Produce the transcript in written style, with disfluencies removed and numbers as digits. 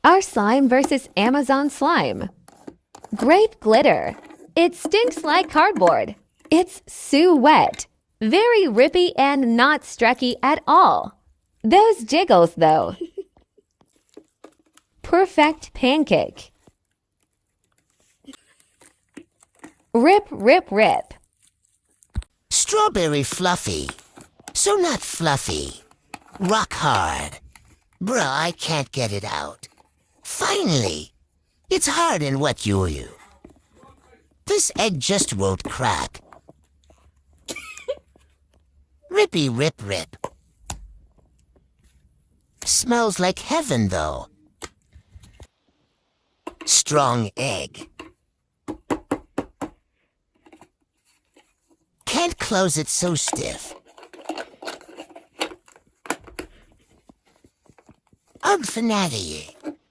Our slime versus Amazon slime. Grape glitter. It stinks like cardboard. It's so wet. Very rippy and not streaky at all. Those jiggles, though. Perfect pancake. Rip, rip, rip. Strawberry fluffy. So not fluffy. Rock hard. Bruh, I can't get it out. Finally. It's hard and wet, you. This egg just won't crack. Rippy rip rip. Smells like heaven, though. Strong egg. Can't close it so stiff. Unfanatiye.